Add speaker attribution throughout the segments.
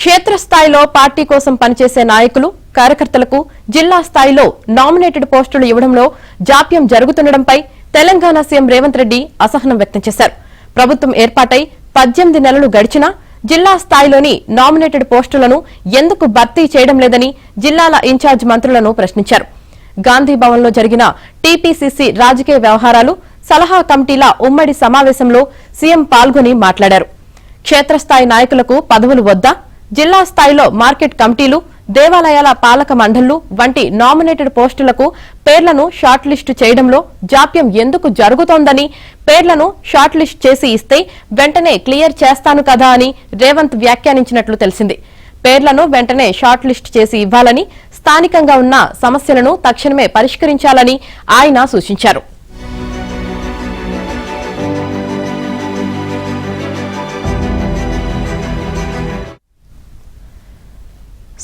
Speaker 1: క్షేత్రస్థాయిలో పార్టీ కోసం పనిచేసే నాయకులు కార్యకర్తలకు జిల్లా స్థాయిలో నామినేటెడ్ పోస్టులు ఇవ్వడంలో జాప్యం జరుగుతుండటంపై తెలంగాణ సీఎం రేవంత్ రెడ్డి అసహనం వ్యక్తం చేశారు. ప్రభుత్వం ఏర్పాటై 18 నెలలు గడిచినా జిల్లా స్థాయిలోని నామినేటెడ్ పోస్టులను ఎందుకు భర్తీ చేయడం లేదని జిల్లాల ఇన్ఛార్జ్ మంత్రులను ప్రశ్నించారు. గాంధీ భవన్లో జరిగిన టీపీసీసీ రాజకీయ వ్యవహారాలు సలహా కమిటీల ఉమ్మడి సమావేశంలో సీఎం పాల్గొని మాట్లాడారు. క్షేత్రస్థాయి నాయకులకు పదవులు వద్దా, జిల్లా స్థాయిలో మార్కెట్ కమిటీలు, దేవాలయాల పాలక మండళ్లు వంటి నామినేటెడ్ పోస్టులకు పేర్లను షార్ట్ లిస్టు చేయడంలో జాప్యం ఎందుకు జరుగుతోందని, పేర్లను షార్ట్ లిస్ట్ చేసి ఇస్తే వెంటనే క్లియర్ చేస్తాను కదా అని రేవంత్ వ్యాఖ్యానించినట్లు తెలిసింది. పేర్లను వెంటనే షార్ట్ లిస్ట్ చేసి ఇవ్వాలని, స్థానికంగా ఉన్న సమస్యలను తక్షణమే పరిష్కరించాలని ఆయన సూచించారు.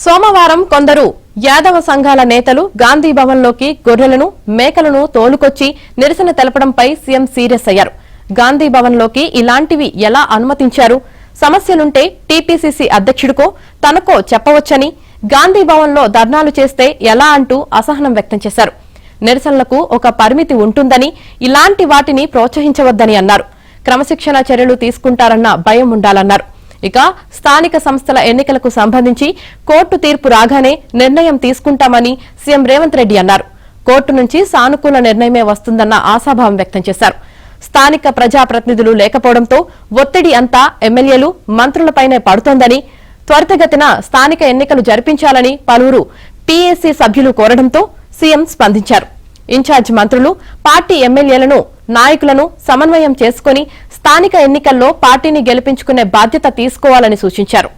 Speaker 1: సోమవారం కొందరు యాదవ సంఘాల నేతలు గాంధీ భవన్లోకి గొర్రెలను, మేకలను తోలుకొచ్చి నిరసన తెలపడంపై సీఎం సీరియస్ అయ్యారు. గాంధీ భవన్లోకి ఇలాంటివి ఎలా అనుమతించారు? సమస్యలుంటే టీపీసీసీ అధ్యక్షుడికో తనకో చెప్పవచ్చని, గాంధీ భవన్లో ధర్నాలు చేస్తే ఎలా అంటూ అసహనం వ్యక్తం చేశారు. నిరసనలకు ఒక పరిమితి ఉంటుందని, ఇలాంటి వాటిని ప్రోత్సహించవద్దని అన్నారు. క్రమశిక్షణ చర్యలు తీసుకుంటారన్న భయం ఉండాలన్నారు. ఇక స్థానిక సంస్థల ఎన్నికలకు సంబంధించి కోర్టు తీర్పు రాగానే నిర్ణయం తీసుకుంటామని సీఎం రేవంత్ రెడ్డి అన్నారు. కోర్టు నుంచి సానుకూల నిర్ణయమే వస్తుందన్న ఆశాభావం వ్యక్తం చేశారు. స్థానిక ప్రజాప్రతినిధులు లేకపోవడంతో ఒత్తిడి అంతా ఎమ్మెల్యేలు, మంత్రులపైనే పడుతోందని, త్వరితగతిన స్థానిక ఎన్నికలు జరిపించాలని పలువురు పీఏసీ సభ్యులు కోరడంతో సీఎం స్పందించారు. ఇన్ఛార్జ్ మంత్రులు, పార్టీ ఎమ్మెల్యేలను, నాయకులను సమన్వయం చేసుకుని స్థానిక ఎన్నికల్లో పార్టీని గెలిపించుకునే బాధ్యత తీసుకోవాలని సూచించారు.